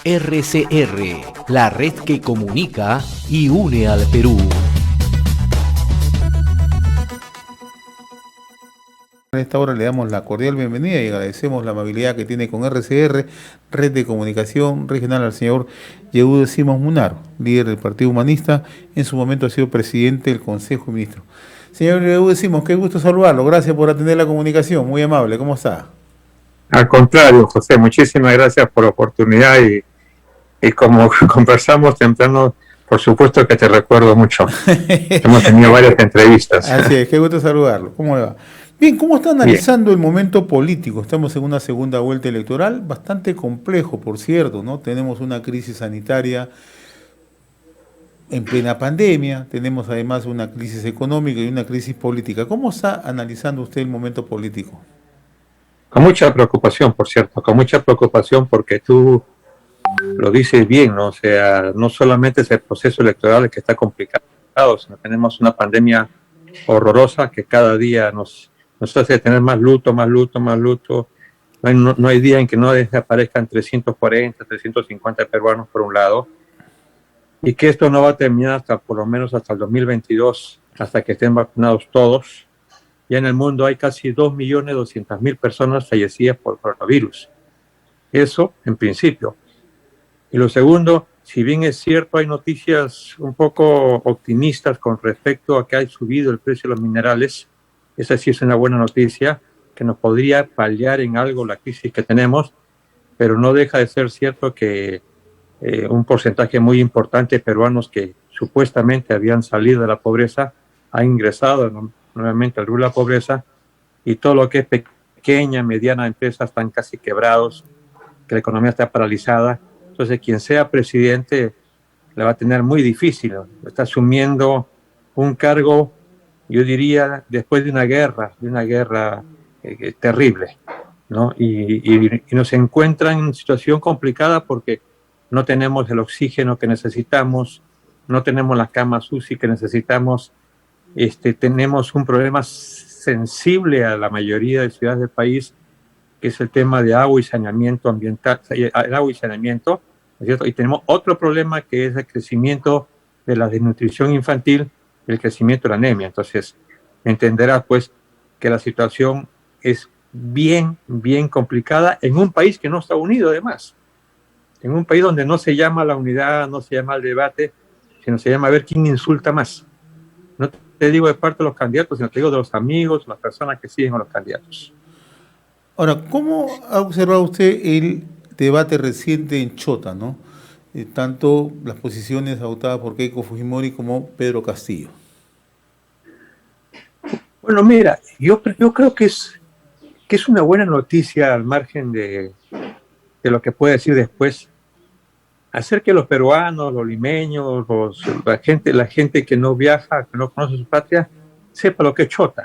RCR, la red que comunica y une al Perú. En esta hora le damos la cordial bienvenida y agradecemos la amabilidad que tiene con RCR, Red de Comunicación Regional, al señor Yehude Simón Munaro, líder del Partido Humanista. En su momento ha sido presidente del Consejo de Ministros. Señor Yehude Simón, qué gusto saludarlo. Gracias por atender la comunicación. Muy amable. ¿Cómo está? Al contrario, José, muchísimas gracias por la oportunidad y como conversamos temprano, por supuesto que te recuerdo mucho. Hemos tenido varias entrevistas. Así es, qué gusto saludarlo. ¿Cómo le va? Bien, ¿cómo está analizando el momento político? Estamos en una segunda vuelta electoral, bastante complejo, por cierto, ¿no? Tenemos una crisis sanitaria en plena pandemia, tenemos además una crisis económica y una crisis política. ¿Cómo está analizando usted el momento político? Con mucha preocupación, por cierto, con mucha preocupación porque tú lo dices bien, ¿no? O sea, no solamente es el proceso electoral el que está complicado, sino tenemos una pandemia horrorosa que cada día nos hace tener más luto, más luto, más luto. No hay día en que no desaparezcan 340, 350 peruanos por un lado, y que esto no va a terminar hasta por lo menos hasta el 2022, hasta que estén vacunados todos. Ya en el mundo hay casi 2.200.000 personas fallecidas por coronavirus. Eso en principio. Y lo segundo, si bien es cierto, hay noticias un poco optimistas con respecto a que ha subido el precio de los minerales. Esa sí es una buena noticia, que nos podría paliar en algo la crisis que tenemos, pero no deja de ser cierto que un porcentaje muy importante de peruanos que supuestamente habían salido de la pobreza ha ingresado nuevamente al rubro de la pobreza, y todo lo que es pequeña, mediana empresa están casi quebrados, que la economía está paralizada. Entonces, quien sea presidente le va a tener muy difícil, ¿no? Está asumiendo un cargo, yo diría, después de una guerra terrible, ¿no? Y nos encuentra en una situación complicada porque no tenemos el oxígeno que necesitamos, no tenemos las camas UCI que necesitamos, tenemos un problema sensible a la mayoría de ciudades del país, que es el tema de agua y saneamiento ambiental, el agua y saneamiento, ¿no es cierto? Y tenemos otro problema que es el crecimiento de la desnutrición infantil y el crecimiento de la anemia. Entonces, entenderás pues que la situación es bien complicada en un país que no está unido además, en un país donde no se llama la unidad, no se llama el debate, sino se llama a ver quién insulta más. No te digo de parte de los candidatos, sino te digo de los amigos, las personas que siguen a los candidatos. Ahora, ¿cómo ha observado usted el debate reciente en Chota, ¿no? Tanto las posiciones adoptadas por Keiko Fujimori como Pedro Castillo. Bueno, mira, yo creo que es una buena noticia, al margen de lo que puede decir después, hacer que los peruanos, los limeños, la gente que no viaja, que no conoce su patria, sepa lo que es Chota.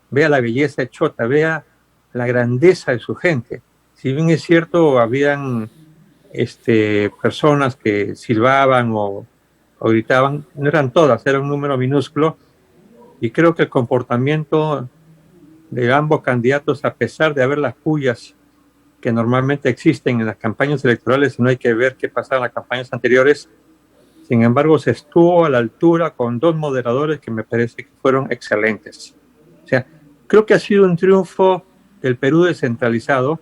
Vea la belleza de Chota, vea la grandeza de su gente. Si bien es cierto, habían personas que silbaban o gritaban, no eran todas, era un número minúsculo, y creo que el comportamiento de ambos candidatos, a pesar de haber las pullas que normalmente existen en las campañas electorales, y no hay que ver qué pasaba en las campañas anteriores, sin embargo se estuvo a la altura con dos moderadores que me parece que fueron excelentes. O sea, creo que ha sido un triunfo del Perú descentralizado,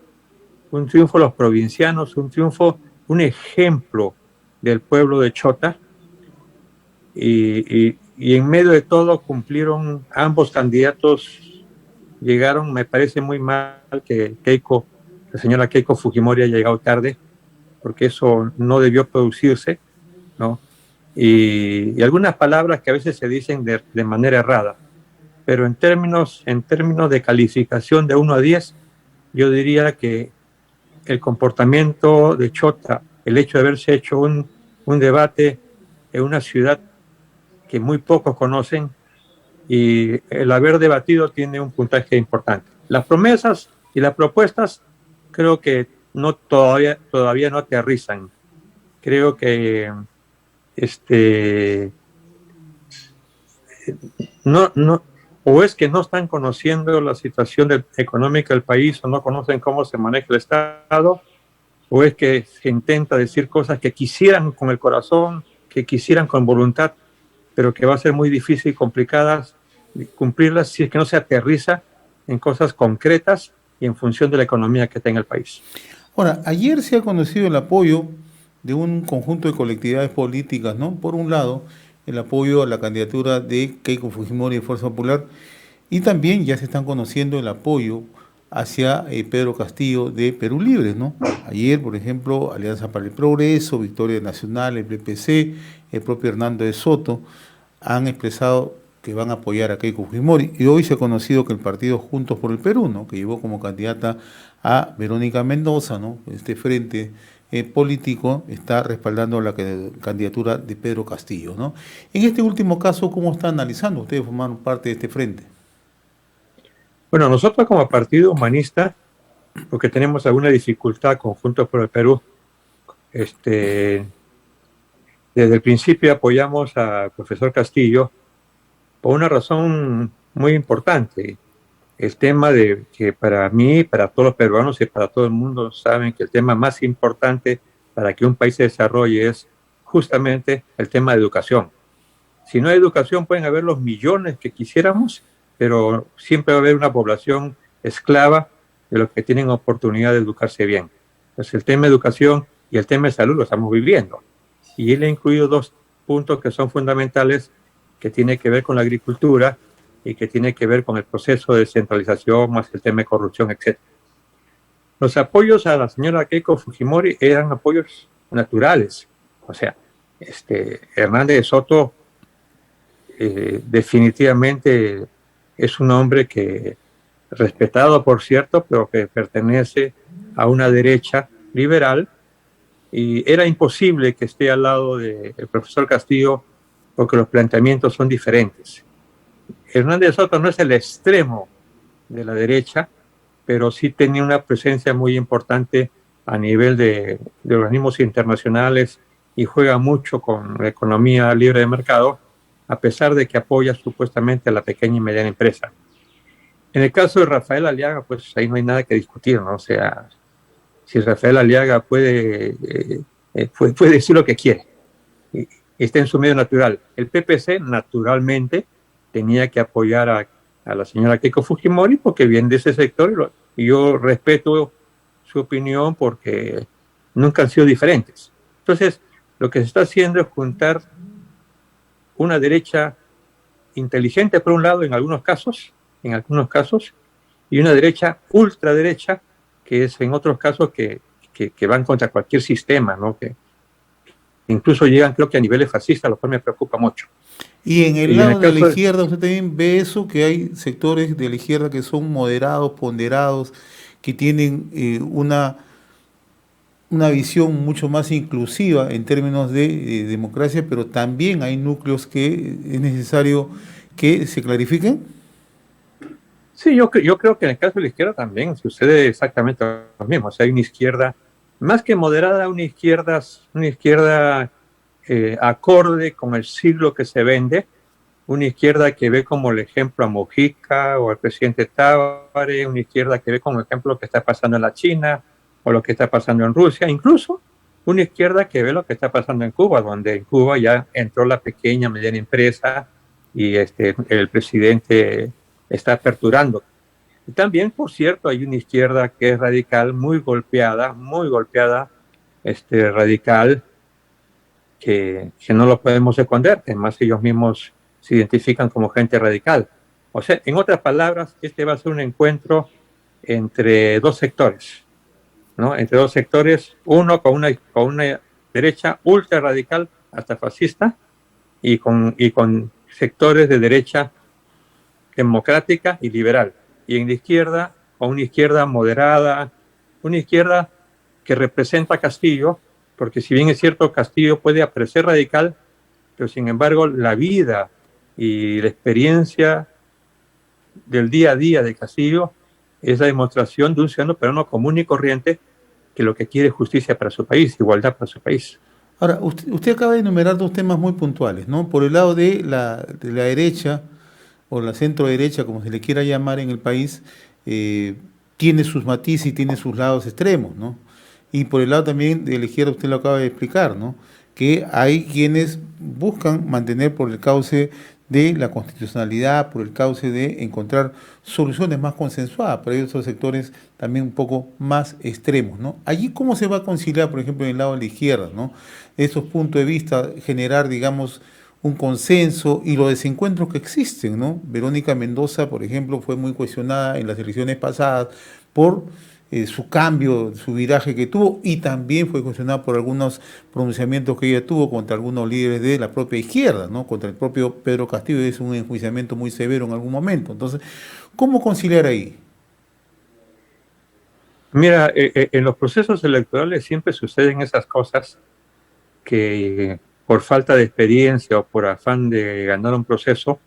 un triunfo de los provincianos, un ejemplo del pueblo de Chota, y en medio de todo cumplieron ambos candidatos. Llegaron, me parece muy mal que la señora Keiko Fujimori haya llegado tarde, porque eso no debió producirse, ¿no? Y algunas palabras que a veces se dicen de manera errada, pero en términos de calificación de 1 a 10, yo diría que el comportamiento de Chota, el hecho de haberse hecho un debate en una ciudad que muy pocos conocen, y el haber debatido tiene un puntaje importante. Las promesas y las propuestas creo que todavía no aterrizan. Creo que no, o es que no están conociendo la situación económica del país, o no conocen cómo se maneja el Estado, ¿O es que se intenta decir cosas que quisieran con el corazón, que quisieran con voluntad, pero que va a ser muy difícil y complicadas cumplirlas si es que no se aterriza en cosas concretas y en función de la economía que tenga el país? Ahora, ayer se ha conocido el apoyo de un conjunto de colectividades políticas, ¿no? Por un lado, el apoyo a la candidatura de Keiko Fujimori de Fuerza Popular, y también ya se están conociendo el apoyo hacia Pedro Castillo de Perú Libre, ¿no? Ayer, por ejemplo, Alianza para el Progreso, Victoria Nacional, el PPC, el propio Hernando de Soto han expresado que van a apoyar a Keiko Fujimori, y hoy se ha conocido que el partido Juntos por el Perú, ¿no?, que llevó como candidata a Verónica Mendoza, ¿no?, este frente político está respaldando la candidatura de Pedro Castillo, ¿no? En este último caso, ¿cómo está analizando? Ustedes formaron parte de este frente. Bueno, nosotros como partido humanista, porque tenemos alguna dificultad con Juntos por el Perú, desde el principio apoyamos al profesor Castillo por una razón muy importante. El tema de que para mí, para todos los peruanos y para todo el mundo saben que el tema más importante para que un país se desarrolle es justamente el tema de educación. Si no hay educación pueden haber los millones que quisiéramos, pero siempre va a haber una población esclava de los que tienen oportunidad de educarse bien. Entonces el tema de educación y el tema de salud lo estamos viviendo. Y él ha incluido dos puntos que son fundamentales, que tiene que ver con la agricultura y que tiene que ver con el proceso de descentralización, más el tema de corrupción, etc. Los apoyos a la señora Keiko Fujimori eran apoyos naturales. O sea, Hernández de Soto definitivamente es un hombre que, respetado por cierto, pero que pertenece a una derecha liberal, y era imposible que esté al lado del profesor Castillo porque los planteamientos son diferentes. Hernández de Soto no es el extremo de la derecha, pero sí tenía una presencia muy importante a nivel de organismos internacionales y juega mucho con la economía libre de mercado, a pesar de que apoya supuestamente a la pequeña y mediana empresa. En el caso de Rafael Aliaga, pues ahí no hay nada que discutir, ¿no? O sea, si Rafael Aliaga puede decir lo que quiere, y está en su medio natural. El PPC, naturalmente, tenía que apoyar a la señora Keiko Fujimori porque viene de ese sector, y yo respeto su opinión porque nunca han sido diferentes. Entonces, lo que se está haciendo es juntar una derecha inteligente por un lado en algunos casos, y una derecha ultraderecha que es en otros casos que van contra cualquier sistema, ¿no? Que incluso llegan, creo que a niveles fascistas, lo cual me preocupa mucho. Y en el lado de la izquierda, ¿usted también ve eso? Que hay sectores de la izquierda que son moderados, ponderados, que tienen una visión mucho más inclusiva en términos de democracia, pero también hay núcleos que es necesario que se clarifiquen. Sí, yo creo que en el caso de la izquierda también sucede exactamente lo mismo. O sea, hay una izquierda más que moderada, una izquierda acorde con el siglo que se vende, una izquierda que ve como el ejemplo a Mujica o al presidente Tábare, una izquierda que ve como ejemplo lo que está pasando en la China o lo que está pasando en Rusia, incluso una izquierda que ve lo que está pasando en Cuba, donde en Cuba ya entró la pequeña, mediana empresa y el presidente está aperturando. Y también, por cierto, hay una izquierda que es radical, muy golpeada, radical, que no lo podemos esconder. Además, ellos mismos se identifican como gente radical. O sea, en otras palabras, va a ser un encuentro entre dos sectores, ¿no? Entre dos sectores, uno con una derecha ultra radical, hasta fascista, y con sectores de derecha democrática y liberal. Y en la izquierda, o una izquierda moderada, una izquierda que representa a Castillo, porque si bien es cierto, Castillo puede parecer radical, pero sin embargo la vida y la experiencia del día a día de Castillo es la demostración de un ciudadano peruano común y corriente que lo que quiere es justicia para su país, igualdad para su país. Ahora, usted acaba de enumerar dos temas muy puntuales, ¿no? Por el lado de la derecha, o la centro derecha, como se le quiera llamar en el país, tiene sus matices y tiene sus lados extremos, ¿no? Y por el lado también de la izquierda, usted lo acaba de explicar, ¿no? Que hay quienes buscan mantener por el cauce de la constitucionalidad, por el cauce de encontrar soluciones más consensuadas, pero hay otros sectores también un poco más extremos, ¿no? Allí, ¿cómo se va a conciliar, por ejemplo, en el lado de la izquierda, ¿no? Esos puntos de vista, generar, digamos, un consenso y los desencuentros que existen, ¿no? Verónica Mendoza, por ejemplo, fue muy cuestionada en las elecciones pasadas por su cambio, su viraje que tuvo, y también fue cuestionada por algunos pronunciamientos que ella tuvo contra algunos líderes de la propia izquierda, ¿no? Contra el propio Pedro Castillo, es un enjuiciamiento muy severo en algún momento. Entonces, ¿cómo conciliar ahí? Mira, en los procesos electorales siempre suceden esas cosas que por falta de experiencia o por afán de ganar un proceso,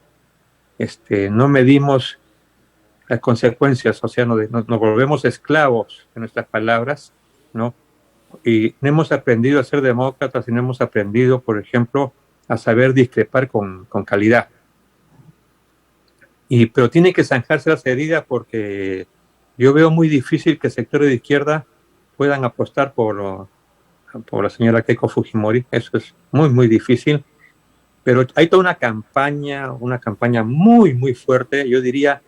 no medimos las consecuencias, o sea, nos volvemos esclavos de nuestras palabras, ¿no? Y no hemos aprendido a ser demócratas y no hemos aprendido, por ejemplo, a saber discrepar con calidad. Pero tiene que zanjarse las heridas porque yo veo muy difícil que sectores de izquierda puedan apostar por la señora Keiko Fujimori. Eso es muy, muy difícil. Pero hay toda una campaña muy, muy fuerte, yo diría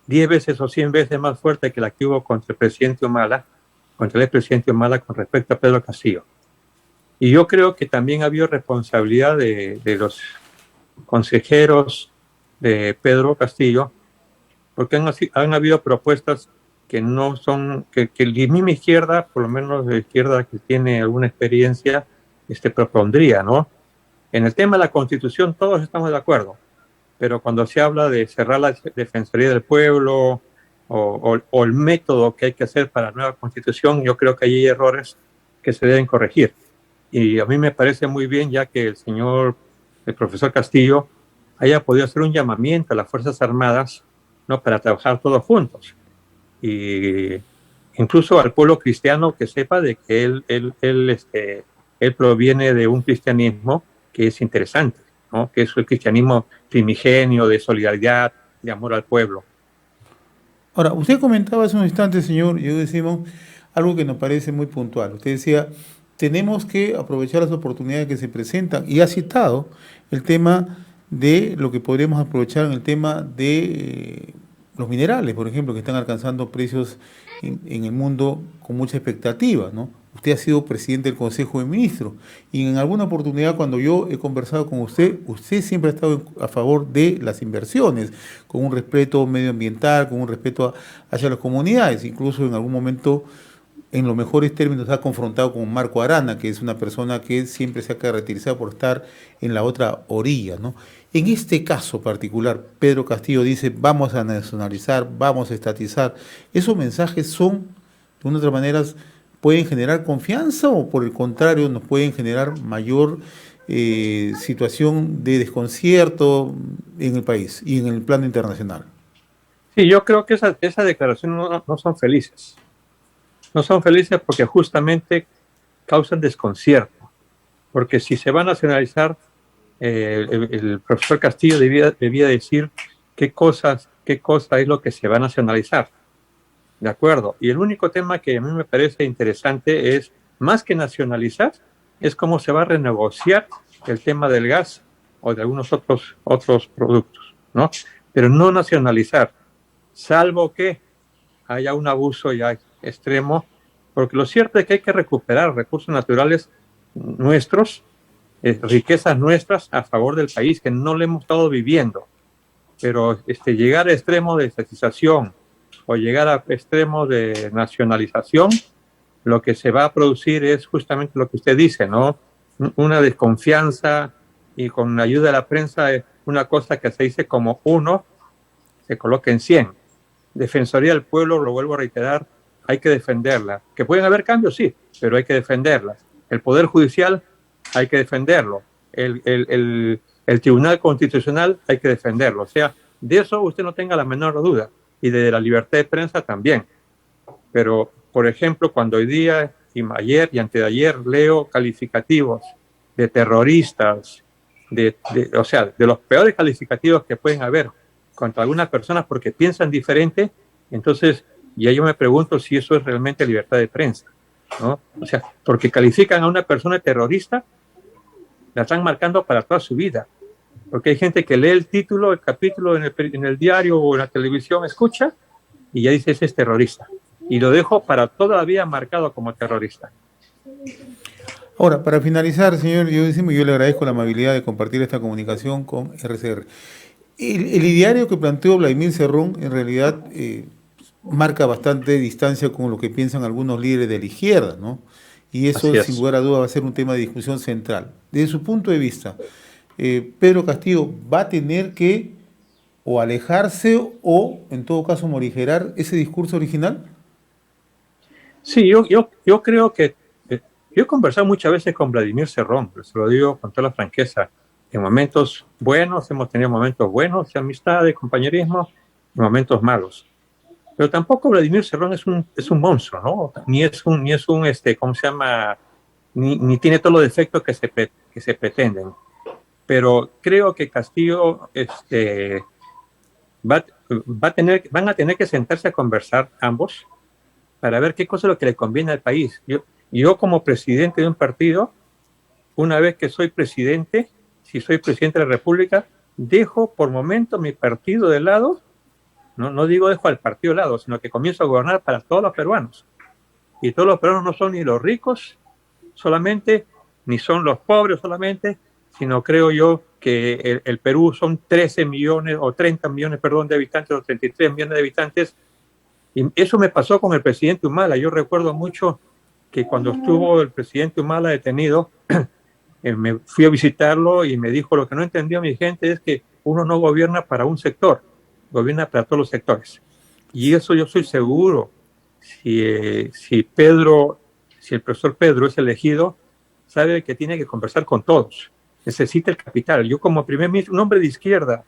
10 veces o 100 veces más fuerte que la que hubo contra el presidente Humala, contra el expresidente Humala con respecto a Pedro Castillo. Y yo creo que también ha habido responsabilidad de los consejeros de Pedro Castillo, porque han habido propuestas que no son, que la misma izquierda, por lo menos la izquierda que tiene alguna experiencia, propondría, ¿no? En el tema de la Constitución todos estamos de acuerdo, pero cuando se habla de cerrar la Defensoría del Pueblo o el método que hay que hacer para la nueva Constitución, yo creo que hay errores que se deben corregir. Y a mí me parece muy bien ya que el profesor Castillo, haya podido hacer un llamamiento a las Fuerzas Armadas, ¿no? Para trabajar todos juntos. Y incluso al pueblo cristiano que sepa de que él proviene de un cristianismo que es interesante, ¿no? Que es el cristianismo primigenio, de solidaridad, de amor al pueblo. Ahora, usted comentaba hace un instante, señor, yo decimos algo que nos parece muy puntual. Usted decía, tenemos que aprovechar las oportunidades que se presentan, y ha citado el tema de lo que podríamos aprovechar en el tema de los minerales, por ejemplo, que están alcanzando precios en el mundo con mucha expectativa, ¿no? Usted ha sido presidente del Consejo de Ministros y en alguna oportunidad cuando yo he conversado con usted, usted siempre ha estado a favor de las inversiones, con un respeto medioambiental, con un respeto hacia las comunidades. Incluso en algún momento, en los mejores términos, ha confrontado con Marco Arana, que es una persona que siempre se ha caracterizado por estar en la otra orilla, ¿no? En este caso particular, Pedro Castillo dice, vamos a nacionalizar, vamos a estatizar. ¿Esos mensajes son, de una u otra manera, pueden generar confianza o por el contrario nos pueden generar mayor situación de desconcierto en el país y en el plano internacional? Sí, yo creo que esas declaraciones no son felices. No son felices porque justamente causan desconcierto. Porque si se va a nacionalizar, el profesor Castillo debía decir qué cosa es lo que se va a nacionalizar. ¿De acuerdo? Y el único tema que a mí me parece interesante es, más que nacionalizar, es cómo se va a renegociar el tema del gas o de algunos otros productos, ¿no? Pero no nacionalizar, salvo que haya un abuso ya extremo, porque lo cierto es que hay que recuperar recursos naturales nuestros, riquezas nuestras a favor del país, que no lo hemos estado viviendo. Pero llegar a extremo de estatización o llegar a extremos de nacionalización, lo que se va a producir es justamente lo que usted dice, ¿no? Una desconfianza, y con la ayuda de la prensa, una cosa que se dice como 1 se coloca en 100. Defensoría del Pueblo, lo vuelvo a reiterar, hay que defenderla. Que pueden haber cambios, sí, pero hay que defenderlas. El Poder Judicial hay que defenderlo. El Tribunal Constitucional hay que defenderlo. O sea, de eso usted no tenga la menor duda. Y de la libertad de prensa también. Pero, por ejemplo, cuando hoy día, y ayer y antes de ayer, leo calificativos de terroristas, o sea, de los peores calificativos que pueden haber contra algunas personas porque piensan diferente, entonces Y ahí yo me pregunto si eso es realmente libertad de prensa, ¿no? O sea, porque califican a una persona terrorista, la están marcando para toda su vida. Porque hay gente que lee el título, el capítulo en el diario o en la televisión, escucha, y ya dice, ese es terrorista. Y lo dejo para toda la vida marcado como terrorista. Ahora, para finalizar, señor Yudísimo, yo le agradezco la amabilidad de compartir esta comunicación con RCR. El ideario que planteó Vladimir Cerrón, en realidad, marca bastante distancia con lo que piensan algunos líderes de la izquierda, ¿no? Y eso, sin lugar a duda, va a ser un tema de discusión central. Desde su punto de vista, Pedro Castillo va a tener que o alejarse o, en todo caso, morigerar ese discurso original. Sí, yo creo que yo he conversado muchas veces con Vladimir Cerrón, se lo digo con toda la franqueza. En momentos buenos, hemos tenido momentos buenos de amistad, de compañerismo, y momentos malos. Pero tampoco Vladimir Cerrón es un monstruo, ¿no? Ni es un ¿cómo se llama? Ni tiene todos los defectos que se pretenden. Pero creo que Castillo van a tener que sentarse a conversar ambos para ver qué cosa es lo que le conviene al país. Yo como presidente de un partido, una vez que soy presidente, si soy presidente de la República, dejo por momento mi partido de lado, no digo dejo al partido de lado, sino que comienzo a gobernar para todos los peruanos. Y todos los peruanos no son ni los ricos solamente, ni son los pobres solamente, sino creo yo que el Perú son 13 millones o 30 millones, perdón, de habitantes, o 33 millones de habitantes. Y eso me pasó con el presidente Humala. Yo recuerdo mucho que cuando estuvo el presidente Humala detenido, me fui a visitarlo y me dijo, lo que no entendió mi gente es que uno no gobierna para un sector, gobierna para todos los sectores. Y eso yo soy seguro, si el profesor Pedro es elegido, sabe que tiene que conversar con todos, necesita el capital. Yo como primer ministro, un hombre de izquierda,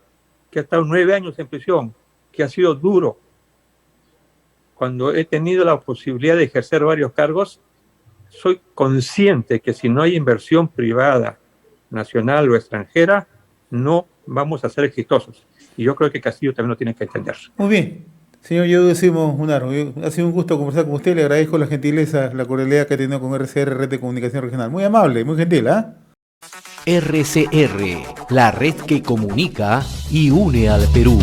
que ha estado 9 años en prisión, que ha sido duro, cuando he tenido la posibilidad de ejercer varios cargos, soy consciente que si no hay inversión privada, nacional o extranjera, no vamos a ser exitosos. Y yo creo que Castillo también lo tiene que entender. Muy bien. Señor Yudísimo Munaro, ha sido un gusto conversar con usted. Le agradezco la gentileza, la cordialidad que ha tenido con RCR, Red de Comunicación Regional. Muy amable, muy gentil, ¿ah? RCR, la red que comunica y une al Perú.